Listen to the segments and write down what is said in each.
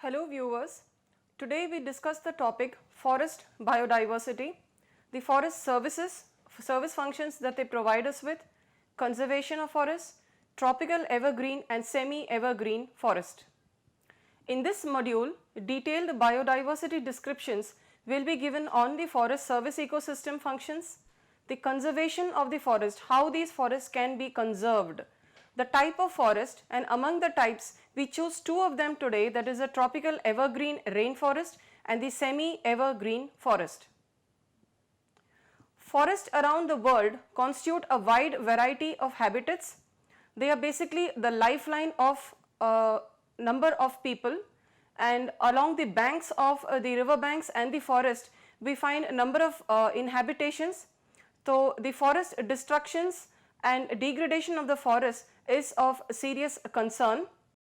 Hello viewers, today we discuss the topic forest biodiversity, the forest service functions that they provide us with, conservation of forests, tropical evergreen and semi-evergreen forest. In this module, detailed biodiversity descriptions will be given on the forest service ecosystem functions, the conservation of the forest, how these forests can be conserved, the type of forest, and among the types we choose two of them today, that is a tropical evergreen rainforest and the semi-evergreen forest. Forests around the world constitute a wide variety of habitats. They are basically the lifeline of a number of people, and along the banks of the river banks and the forest we find a number of inhabitations. So, the forest destructions and degradation of the forest is of serious concern.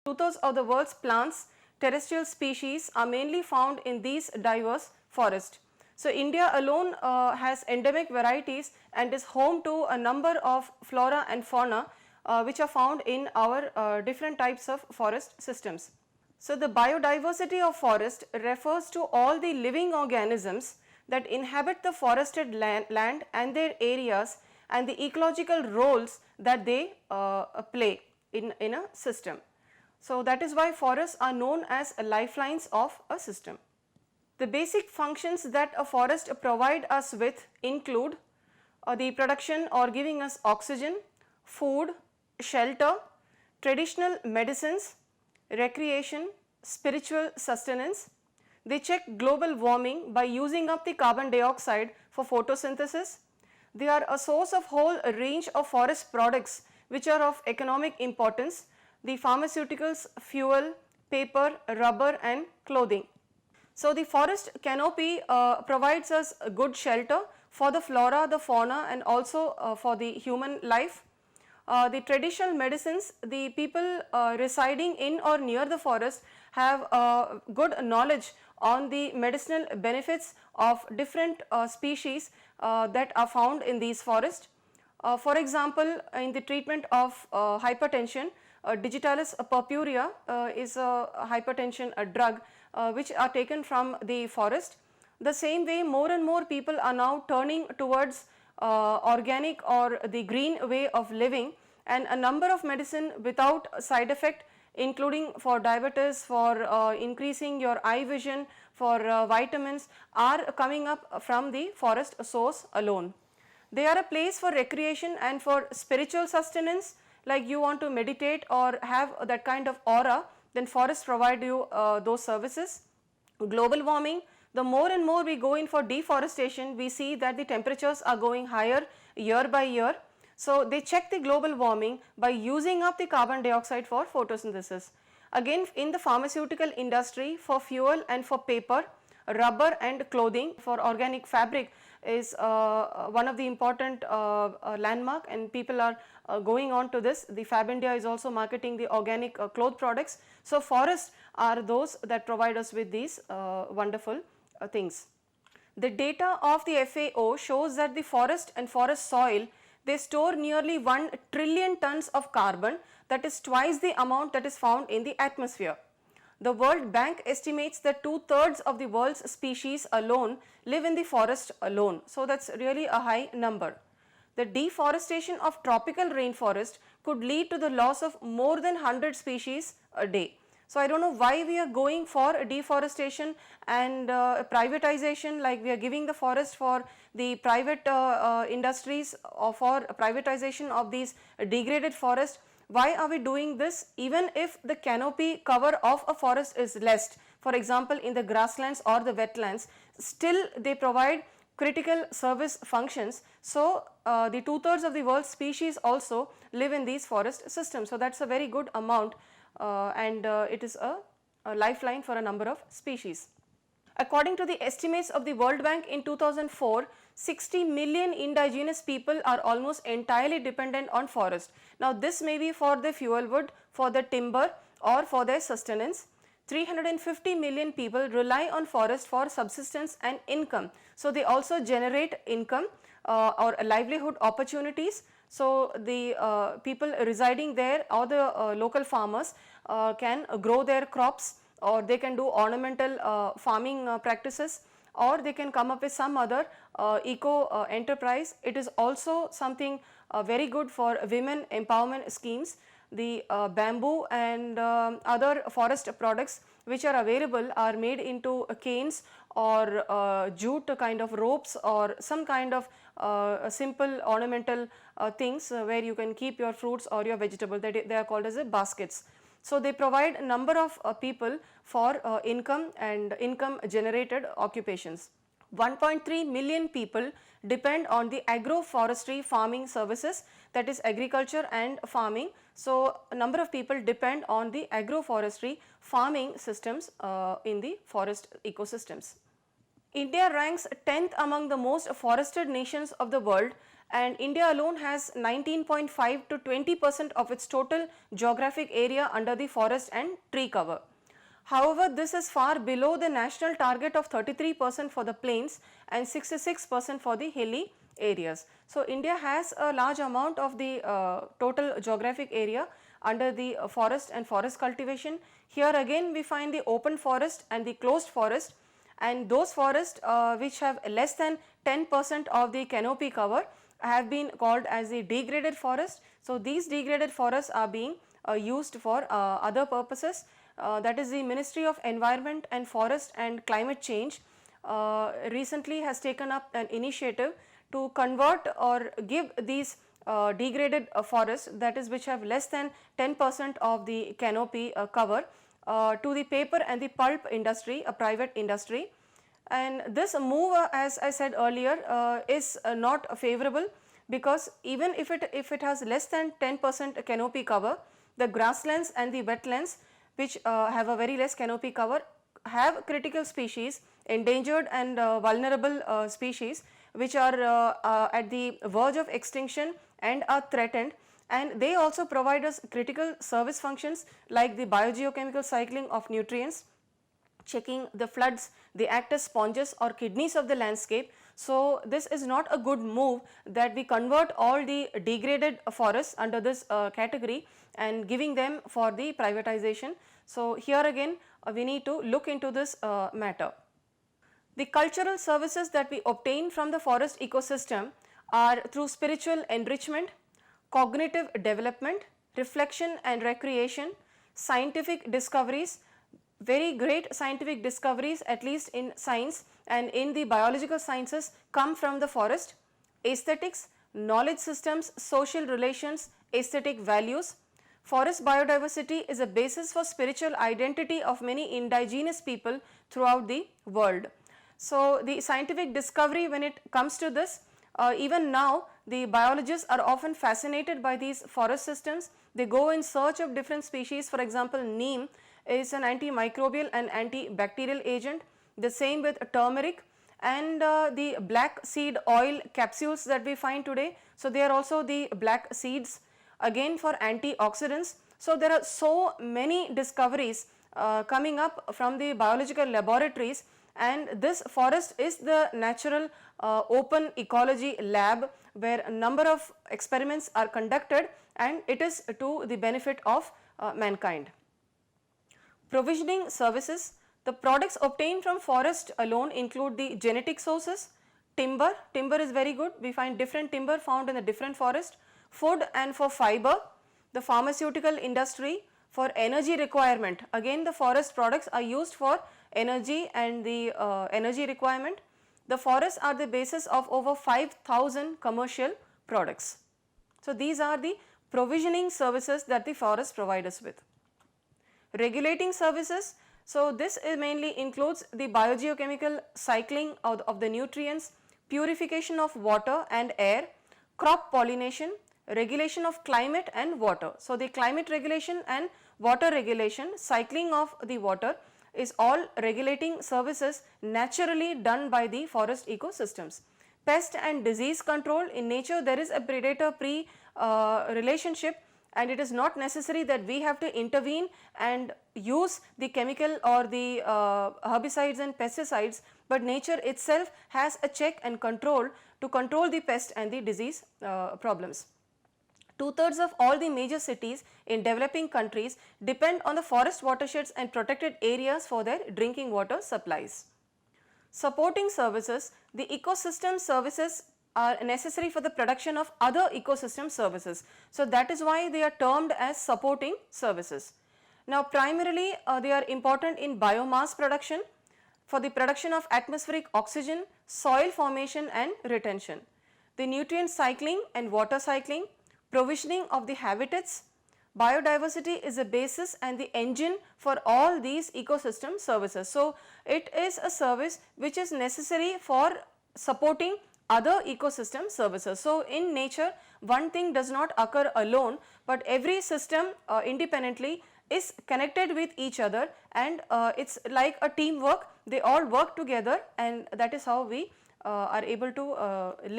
Two-thirds of the world's plants, terrestrial species are mainly found in these diverse forests. So, India alone has endemic varieties and is home to a number of flora and fauna which are found in our different types of forest systems. So, the biodiversity of forest refers to all the living organisms that inhabit the forested land and their areas and the ecological roles that they play in a system. So, that is why forests are known as lifelines of a system. The basic functions that a forest provide us with include the production or giving us oxygen, food, shelter, traditional medicines, recreation, spiritual sustenance. They check global warming by using up the carbon dioxide for photosynthesis. They are a source of whole range of forest products which are of economic importance, the pharmaceuticals, fuel, paper, rubber and clothing. So, the forest canopy provides us a good shelter for the flora, the fauna and also for the human life. The traditional medicines, the people residing in or near the forest have good knowledge on the medicinal benefits of different species that are found in these forests. For example, in the treatment of hypertension, digitalis purpurea is a hypertension drug which are taken from the forest. The same way, more and more people are now turning towards organic or the green way of living, and a number of medicine without side effect, including for diabetes, for increasing your eye vision, for vitamins, are coming up from the forest source alone. They are a place for recreation and for spiritual sustenance, like you want to meditate or have that kind of aura, then forests provide you those services. Global warming, the more and more we go in for deforestation, we see that the temperatures are going higher year by year. So, they check the global warming by using up the carbon dioxide for photosynthesis. Again, in the pharmaceutical industry, for fuel and for paper, rubber and clothing, for organic fabric is one of the important landmark, and people are going on to this. The Fab India is also marketing the organic cloth products. So, forests are those that provide us with these wonderful things. The data of the FAO shows that the forest and forest soil, they store nearly 1 trillion tons of carbon, that is twice the amount that is found in the atmosphere. The World Bank estimates that 2/3 of the world's species alone live in the forest alone. So, that is really a high number. The deforestation of tropical rainforest could lead to the loss of more than 100 species a day. So, I do not know why we are going for deforestation and privatization, like we are giving the forest for the private industries or for privatization of these degraded forests. Why are we doing this? Even if the canopy cover of a forest is less, for example in the grasslands or the wetlands, still they provide critical service functions. So, the 2/3 of the world's species also live in these forest systems. So, that is a very good amount and it is a lifeline for a number of species. According to the estimates of the World Bank in 2004, 60 million indigenous people are almost entirely dependent on forest. Now, this may be for the fuel wood, for the timber or for their sustenance. 350 million people rely on forest for subsistence and income. So, they also generate income or livelihood opportunities. So, the people residing there or the local farmers can grow their crops or they can do ornamental farming practices, or they can come up with some other eco enterprise. It is also something very good for women empowerment schemes. The bamboo and other forest products which are available are made into canes or jute kind of ropes, or some kind of simple ornamental things where you can keep your fruits or your vegetable, that they are called as baskets. So, they provide a number of people for income and income generated occupations. 1.3 million people depend on the agroforestry farming services, that is agriculture and farming. So, a number of people depend on the agroforestry farming systems in the forest ecosystems. India ranks 10th among the most forested nations of the world, and India alone has 19.5 to 20% of its total geographic area under the forest and tree cover. However, this is far below the national target of 33% for the plains and 66% for the hilly areas. So, India has a large amount of the total geographic area under the forest and forest cultivation. Here again we find the open forest and the closed forest, and those forests which have less than 10% of the canopy cover have been called as the degraded forest. So, these degraded forests are being used for other purposes. That is, the Ministry of Environment and Forest and Climate Change recently has taken up an initiative to convert or give these degraded forests, that is which have less than 10% of the canopy cover, to the paper and the pulp industry, a private industry. And this move, as I said earlier, is not favorable, because even if it has less than 10% canopy cover, the grasslands and the wetlands which have a very less canopy cover have critical species, endangered and vulnerable species which are at the verge of extinction and are threatened, and they also provide us critical service functions like the biogeochemical cycling of nutrients, checking the floods. They act as sponges or kidneys of the landscape. So, this is not a good move that we convert all the degraded forests under this category and giving them for the privatization. So, here again we need to look into this matter. The cultural services that we obtain from the forest ecosystem are through spiritual enrichment, cognitive development, reflection and recreation, scientific discoveries. Very great scientific discoveries, at least in science and in the biological sciences, come from the forest. Aesthetics, knowledge systems, social relations, aesthetic values. Forest biodiversity is a basis for spiritual identity of many indigenous people throughout the world. So, the scientific discovery, when it comes to this, even now the biologists are often fascinated by these forest systems. They go in search of different species. For example, neem is an antimicrobial and antibacterial agent. The same with turmeric and the black seed oil capsules that we find today. So, they are also the black seeds, again for antioxidants. So, there are so many discoveries coming up from the biological laboratories, and this forest is the natural open ecology lab where a number of experiments are conducted, and it is to the benefit of mankind. Provisioning services. The products obtained from forest alone include the genetic sources, timber is very good, we find different timber found in the different forest, food and for fiber, the pharmaceutical industry, for energy requirement. Again the forest products are used for energy and the energy requirement. The forests are the basis of over 5,000 commercial products. So, these are the provisioning services that the forest provide us with. Regulating services. So, this mainly includes the biogeochemical cycling of the nutrients, purification of water and air, crop pollination, regulation of climate and water. So, the climate regulation and water regulation, cycling of the water is all regulating services naturally done by the forest ecosystems. Pest and disease control. In nature there is a predator prey relationship, and it is not necessary that we have to intervene and use the chemical or the herbicides and pesticides, but nature itself has a check and control to control the pest and the disease problems. 2/3 of all the major cities in developing countries depend on the forest watersheds and protected areas for their drinking water supplies. Supporting services, the ecosystem services are necessary for the production of other ecosystem services. So, that is why they are termed as supporting services. Now, primarily they are important in biomass production, for the production of atmospheric oxygen, soil formation and retention, the nutrient cycling and water cycling, provisioning of the habitats. Biodiversity is a basis and the engine for all these ecosystem services. So, it is a service which is necessary for supporting other ecosystem services. So, in nature one thing does not occur alone, but every system independently is connected with each other, and it is like a teamwork. They all work together, and that is how we are able to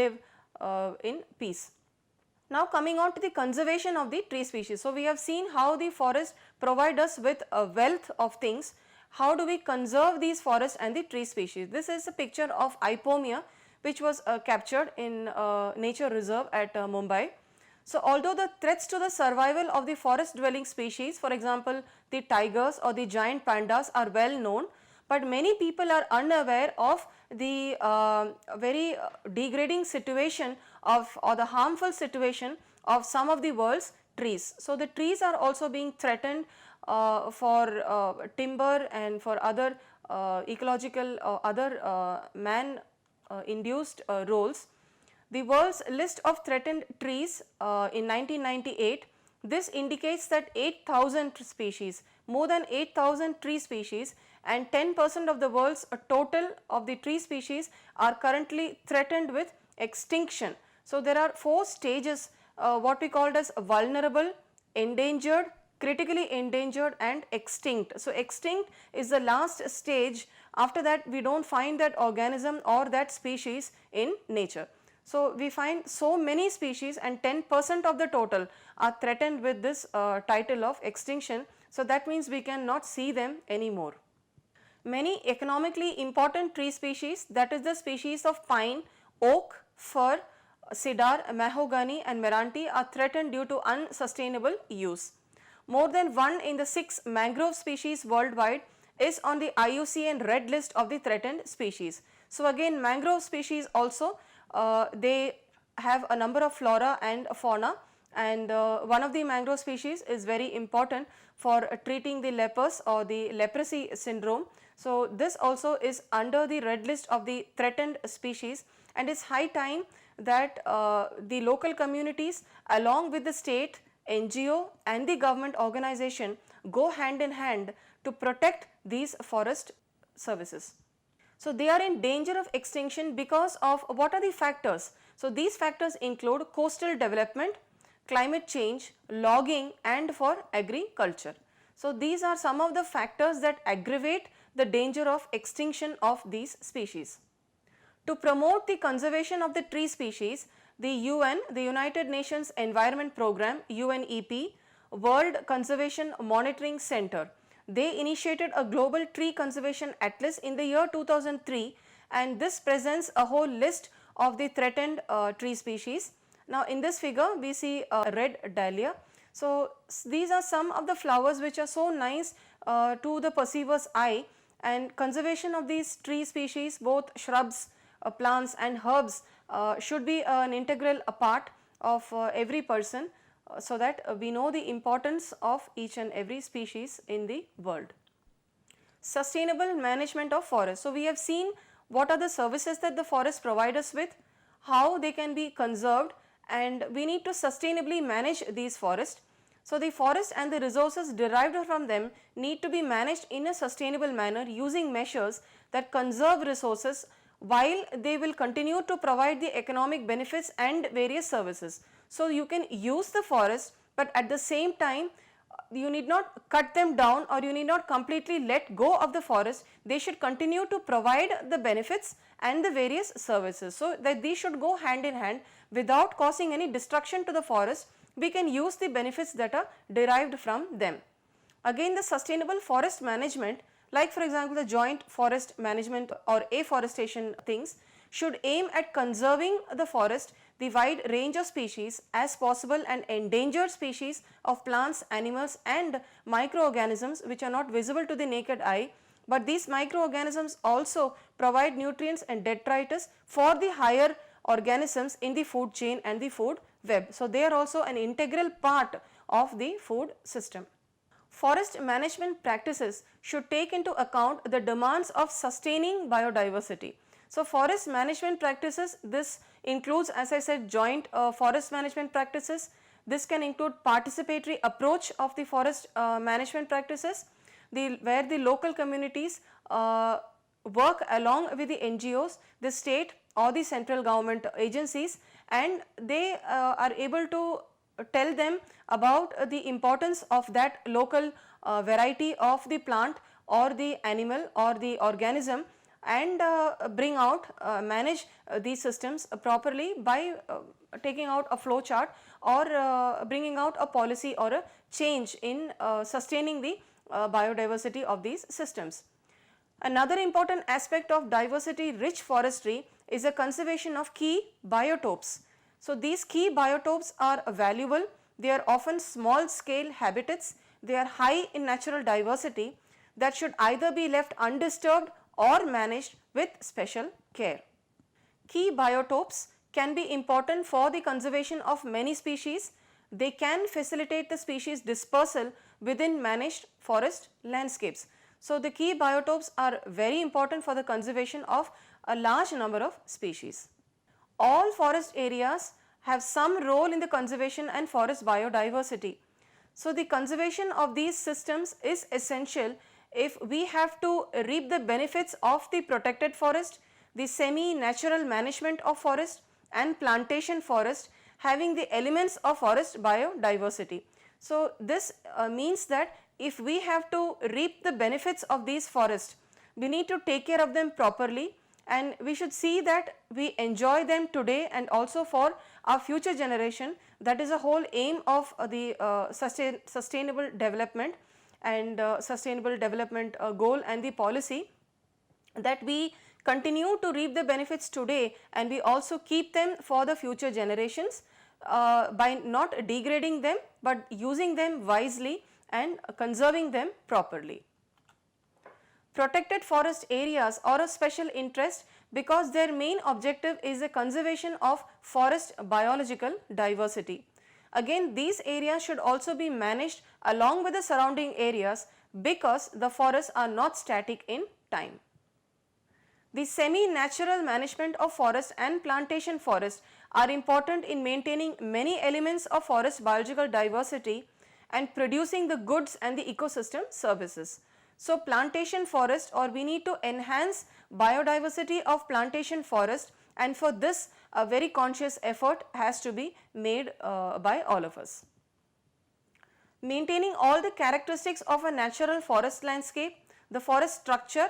live in peace. Now, coming on to the conservation of the tree species. So, we have seen how the forest provide us with a wealth of things. How do we conserve these forests and the tree species? This is a picture of Ipomia, which was captured in nature reserve at Mumbai. So, although the threats to the survival of the forest dwelling species, for example, the tigers or the giant pandas are well known, but many people are unaware of the very degrading situation of, or the harmful situation of some of the world's trees. So, the trees are also being threatened for timber and for other ecological or other man induced roles. The world's list of threatened trees in 1998, this indicates that 8,000 species, more than 8,000 tree species, and 10% of the world's total of the tree species are currently threatened with extinction. So, there are 4 stages what we called as vulnerable, endangered, critically endangered and extinct. So, extinct is the last stage. After that we do not find that organism or that species in nature. So, we find so many species and 10% of the total are threatened with this title of extinction. So, that means we cannot see them anymore. Many economically important tree species, that is the species of pine, oak, fir, cedar, mahogany and meranti, are threatened due to unsustainable use. More than 1 in the 6 mangrove species worldwide is on the IUCN red list of the threatened species. So, again mangrove species also they have a number of flora and fauna, and one of the mangrove species is very important for treating the lepers or the leprosy syndrome. So, this also is under the red list of the threatened species, and it is high time that the local communities along with the state, NGO and the government organization go hand in hand to protect these forest services. So, they are in danger of extinction because of what are the factors? So, these factors include coastal development, climate change, logging and for agriculture. So, these are some of the factors that aggravate the danger of extinction of these species. To promote the conservation of the tree species, the UN, the United Nations Environment Programme, UNEP, World Conservation Monitoring Center, they initiated a global tree conservation atlas in the year 2003, and this presents a whole list of the threatened tree species. Now, in this figure we see a red dahlia. So, these are some of the flowers which are so nice to the perceiver's eye, and conservation of these tree species, both shrubs, plants and herbs should be an integral part of every person, so that we know the importance of each and every species in the world. Sustainable management of forests. So, we have seen what are the services that the forests provide us with, how they can be conserved, and we need to sustainably manage these forests. So, the forest and the resources derived from them need to be managed in a sustainable manner using measures that conserve resources while they will continue to provide the economic benefits and various services. So, you can use the forest, but at the same time you need not cut them down, or you need not completely let go of the forest. They should continue to provide the benefits and the various services. So, that these should go hand in hand without causing any destruction to the forest. We can use the benefits that are derived from them. Again, the sustainable forest management, like for example the joint forest management or afforestation things, should aim at conserving the forest the wide range of species as possible and endangered species of plants, animals and microorganisms which are not visible to the naked eye, but these microorganisms also provide nutrients and detritus for the higher organisms in the food chain and the food web. So, they are also an integral part of the food system. Forest management practices should take into account the demands of sustaining biodiversity. So, forest management practices, this includes, as I said, joint forest management practices. This can include participatory approach of the forest management practices, where the local communities work along with the NGOs, the state or the central government agencies, and they are able to tell them about the importance of that local variety of the plant or the animal or the organism, and bring out manage these systems properly by taking out a flow chart or bringing out a policy or a change in sustaining the biodiversity of these systems. Another important aspect of diversity rich forestry is the conservation of key biotopes. So, these key biotopes are valuable, they are often small scale habitats, they are high in natural diversity that should either be left undisturbed or managed with special care. Key biotopes can be important for the conservation of many species. They can facilitate the species dispersal within managed forest landscapes. So, the key biotopes are very important for the conservation of a large number of species. All forest areas have some role in the conservation and forest biodiversity. So, the conservation of these systems is essential if we have to reap the benefits of the protected forest, the semi-natural management of forest and plantation forest having the elements of forest biodiversity. So, this means that if we have to reap the benefits of these forests, we need to take care of them properly, and we should see that we enjoy them today and also for our future generation. That is the whole aim of the sustainable development and sustainable development goal and the policy, that we continue to reap the benefits today and we also keep them for the future generations by not degrading them, but using them wisely and conserving them properly. Protected forest areas are of special interest because their main objective is the conservation of forest biological diversity. Again, these areas should also be managed along with the surrounding areas because the forests are not static in time. The semi-natural management of forest and plantation forest are important in maintaining many elements of forest biological diversity and producing the goods and the ecosystem services. So, plantation forest, or we need to enhance biodiversity of plantation forest, and for this a very conscious effort has to be made by all of us. Maintaining all the characteristics of a natural forest landscape, the forest structure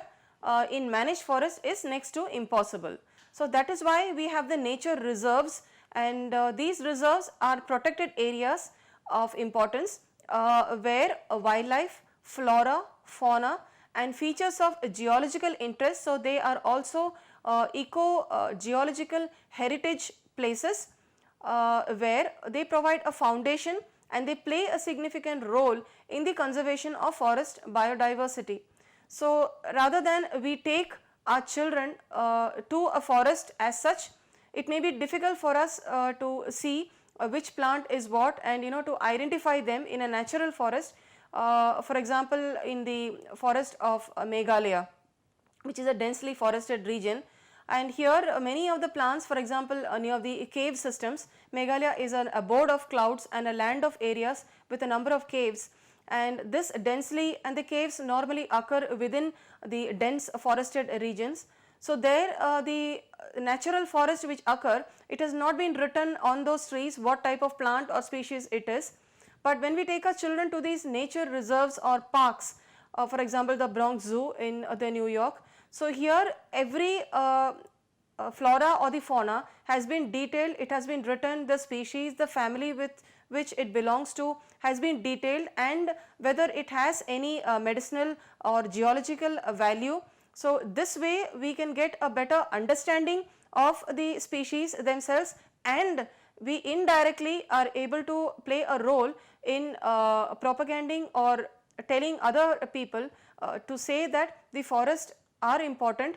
in managed forest is next to impossible. So, that is why we have the nature reserves, and these reserves are protected areas of importance where wildlife, flora, fauna and features of geological interest. So, they are also eco-geological heritage places where they provide a foundation and they play a significant role in the conservation of forest biodiversity. So, rather than we take our children to a forest as such, it may be difficult for us to see which plant is what, and to identify them in a natural forest. For example, in the forest of Meghalaya, which is a densely forested region, and here many of the plants, for example near the cave systems, Meghalaya is an abode of clouds and a land of areas with a number of caves, and this densely, and the caves normally occur within the dense forested regions. So, there the natural forest which occur, it has not been written on those trees what type of plant or species it is. But when we take our children to these nature reserves or parks, for example the Bronx Zoo in the New York, so here every flora or the fauna has been detailed, it has been written, the species, the family with which it belongs to has been detailed, and whether it has any medicinal or geological value. So, this way we can get a better understanding of the species themselves and we indirectly are able to play a role in propagating or telling other people to say that the forests are important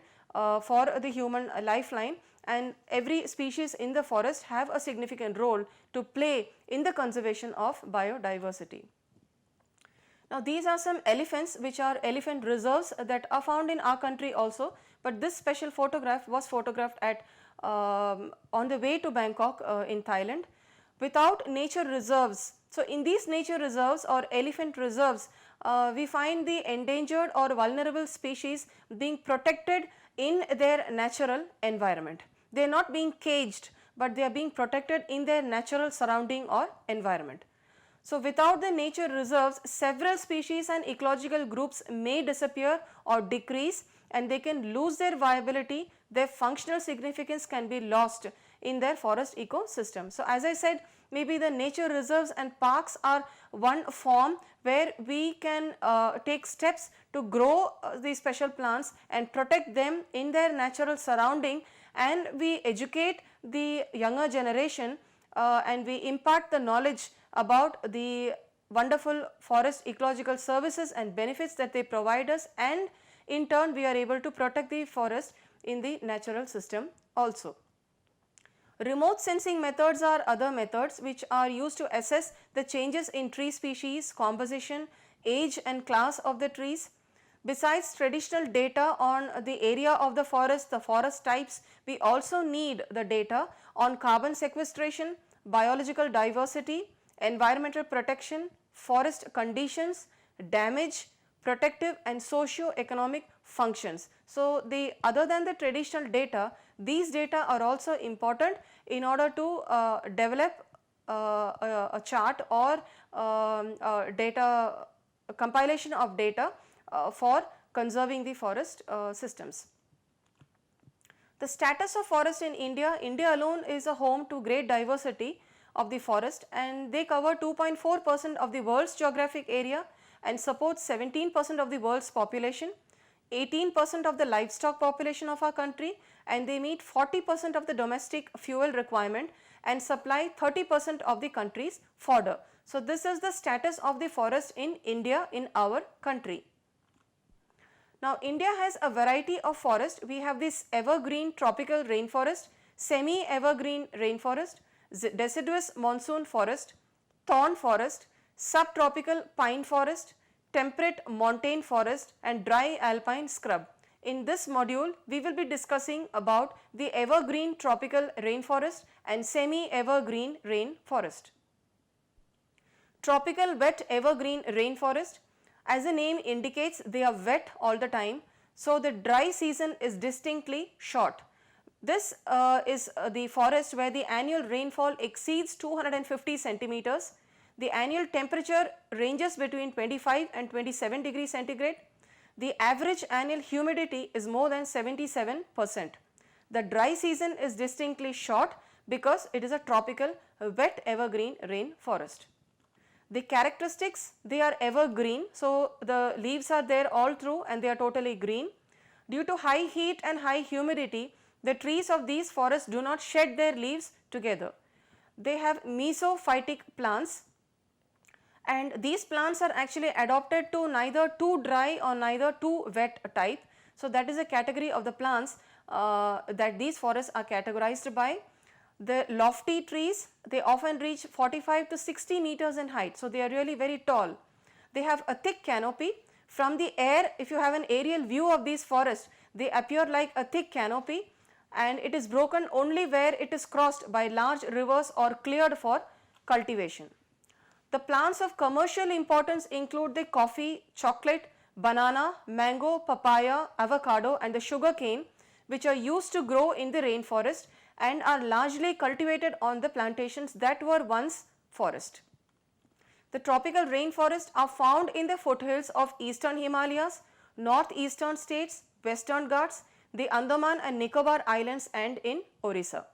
for the human lifeline, and every species in the forest have a significant role to play in the conservation of biodiversity. Now these are some elephants which are elephant reserves that are found in our country also, but this special photograph was photographed at on the way to Bangkok in Thailand. Without nature reserves, so in these nature reserves or elephant reserves, we find the endangered or vulnerable species being protected in their natural environment. They are not being caged, but they are being protected in their natural surrounding or environment. So without the nature reserves, several species and ecological groups may disappear or decrease, and they can lose their viability, their functional significance can be lost in their forest ecosystem. So as I said, maybe the nature reserves and parks are one form where we can take steps to grow these special plants and protect them in their natural surrounding, and we educate the younger generation and we impart the knowledge about the wonderful forest ecological services and benefits that they provide us, and in turn we are able to protect the forest in the natural system also. Remote sensing methods are other methods which are used to assess the changes in tree species, composition, age and class of the trees. Besides traditional data on the area of the forest types, we also need the data on carbon sequestration, biological diversity, environmental protection, forest conditions, damage, protective and socio-economic functions. So the other than the traditional data, these data are also important in order to develop a chart or data compilation of data for conserving the forest systems. The status of forest in India, India alone is a home to great diversity of the forest, and they cover 2.4% of the world's geographic area and support 17% of the world's population, 18% of the livestock population of our country, and they meet 40% of the domestic fuel requirement and supply 30% of the country's fodder. So this is the status of the forest in India, in our country. Now India has a variety of forest. We have this evergreen tropical rainforest, semi-evergreen rainforest, deciduous monsoon forest, thorn forest, subtropical pine forest, temperate montane forest and dry alpine scrub. In this module, we will be discussing about the evergreen tropical rainforest and semi-evergreen rainforest. Tropical wet evergreen rainforest, as the name indicates, they are wet all the time, so the dry season is distinctly short. This is the forest where the annual rainfall exceeds 250 centimeters. The annual temperature ranges between 25 and 27 degrees centigrade. The average annual humidity is more than 77%. The dry season is distinctly short because it is a tropical wet evergreen rainforest. The characteristics, they are evergreen, so the leaves are there all through and they are totally green. Due to high heat and high humidity, the trees of these forests do not shed their leaves together. They have mesophytic plants, and these plants are actually adapted to neither too dry or neither too wet type. So that is a category of the plants that these forests are categorized by. The lofty trees, they often reach 45 to 60 meters in height, so they are really very tall. They have a thick canopy. From the air, if you have an aerial view of these forests, they appear like a thick canopy, and it is broken only where it is crossed by large rivers or cleared for cultivation. The plants of commercial importance include the coffee, chocolate, banana, mango, papaya, avocado and the sugar cane, which are used to grow in the rainforest and are largely cultivated on the plantations that were once forest. The tropical rainforests are found in the foothills of eastern Himalayas, northeastern states, western Ghats, the Andaman and Nicobar Islands and in Orissa.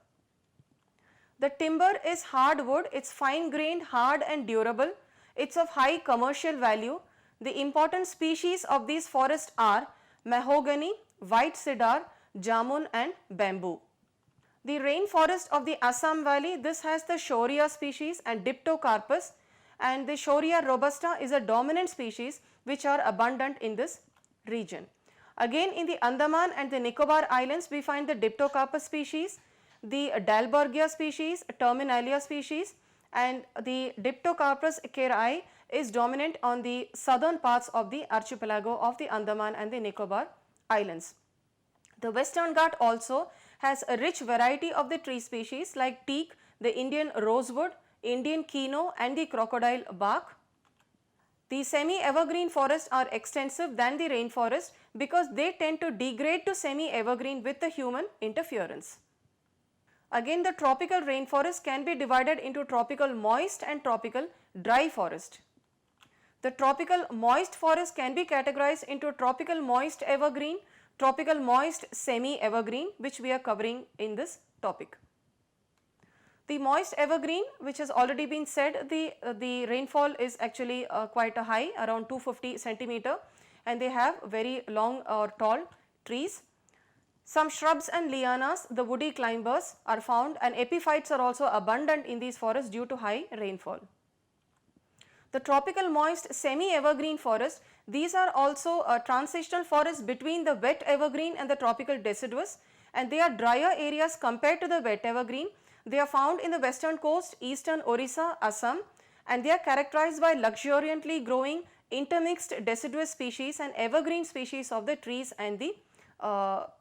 The timber is hardwood, it's fine grained, hard and durable, it's of high commercial value. The important species of these forests are mahogany, white cedar, jamun and bamboo. The rainforest of the Assam Valley, this has the Shorea species and Diptocarpus, and the Shorea robusta is a dominant species which are abundant in this region. Again in the Andaman and the Nicobar Islands we find the Diptocarpus species, the Dalbergia species, Terminalia species, and the Diptocarpus kerai is dominant on the southern parts of the archipelago of the Andaman and the Nicobar Islands. The Western Ghat also has a rich variety of the tree species like teak, the Indian rosewood, Indian kino and the crocodile bark. The semi-evergreen forests are extensive than the rainforest because they tend to degrade to semi-evergreen with the human interference. Again, the tropical rainforest can be divided into tropical moist and tropical dry forest. The tropical moist forest can be categorized into tropical moist evergreen, tropical moist semi-evergreen, which we are covering in this topic. The moist evergreen, which has already been said, the rainfall is actually quite a high, around 250 centimeter, and they have very long or tall trees. Some shrubs and lianas, the woody climbers are found, and epiphytes are also abundant in these forests due to high rainfall. The tropical moist semi-evergreen forest, these are also transitional forests between the wet evergreen and the tropical deciduous, and they are drier areas compared to the wet evergreen. They are found in the western coast, eastern Orissa, Assam, and they are characterized by luxuriantly growing intermixed deciduous species and evergreen species of the trees and the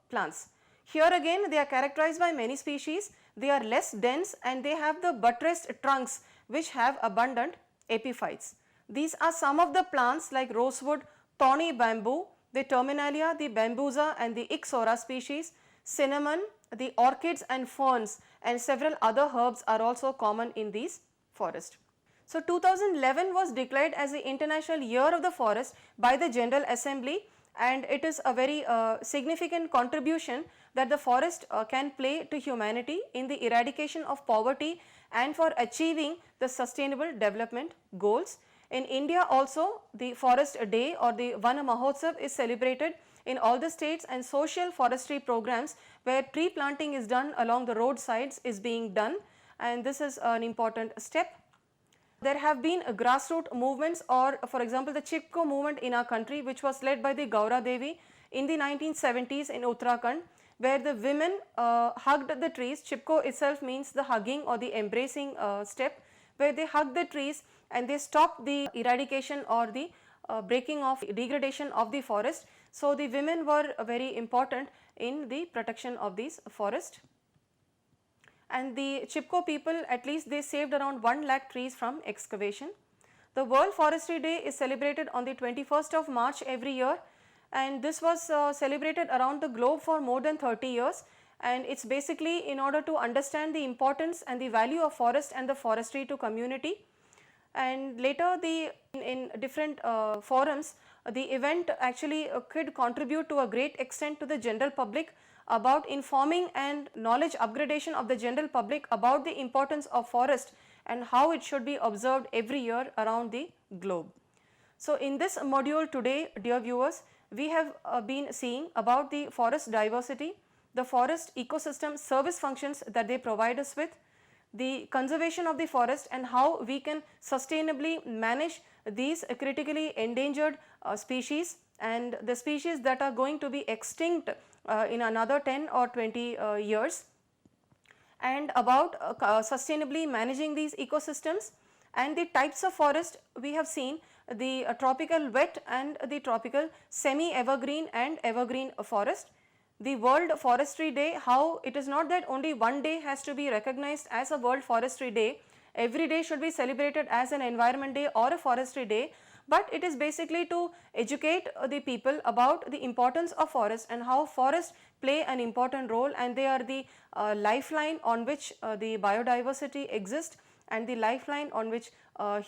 plants. Here again they are characterized by many species, they are less dense and they have the buttressed trunks which have abundant epiphytes. These are some of the plants like rosewood, thorny bamboo, the Terminalia, the bambusa and the Ixora species, cinnamon, the orchids and ferns and several other herbs are also common in these forests. So 2011 was declared as the International Year of the Forest by the General Assembly, and it is a very significant contribution that the forest can play to humanity in the eradication of poverty and for achieving the sustainable development goals. In India also the Forest Day or the Vana Mahotsav is celebrated in all the states, and social forestry programs where tree planting is done along the roadsides is being done, and this is an important step. There have been grassroots movements, or for example the Chipko movement in our country, which was led by the Gaura Devi in the 1970s in Uttarakhand, where the women hugged the trees. Chipko itself means the hugging or the embracing step, where they hugged the trees and they stopped the eradication or the breaking of degradation of the forest. So the women were very important in the protection of these forests. And the Chipko people, at least they saved around 1 lakh trees from excavation. The World Forestry Day is celebrated on the 21st of March every year, and this was celebrated around the globe for more than 30 years, and it is basically in order to understand the importance and the value of forest and the forestry to community. And later in different forums, the event actually could contribute to a great extent to the general public about informing and knowledge upgradation of the general public about the importance of forest and how it should be observed every year around the globe. So in this module today, dear viewers, we have been seeing about the forest diversity, the forest ecosystem service functions that they provide us with, the conservation of the forest and how we can sustainably manage these critically endangered species and the species that are going to be extinct in another 10 or 20 years, and about sustainably managing these ecosystems and the types of forest. We have seen the tropical wet and the tropical semi-evergreen and evergreen forest. The World Forestry Day, how it is not that only one day has to be recognized as a World Forestry Day, every day should be celebrated as an Environment Day or a Forestry Day, but it is basically to educate the people about the importance of forest and how forests play an important role, and they are the lifeline on which the biodiversity exists and the lifeline on which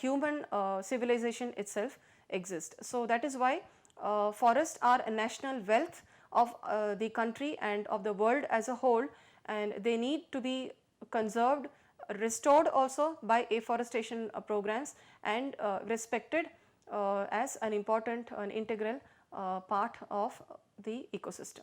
human civilization itself exists. So that is why forests are a national wealth of the country and of the world as a whole, and they need to be conserved, restored also by afforestation programs, and respected as an important, an integral part of the ecosystem.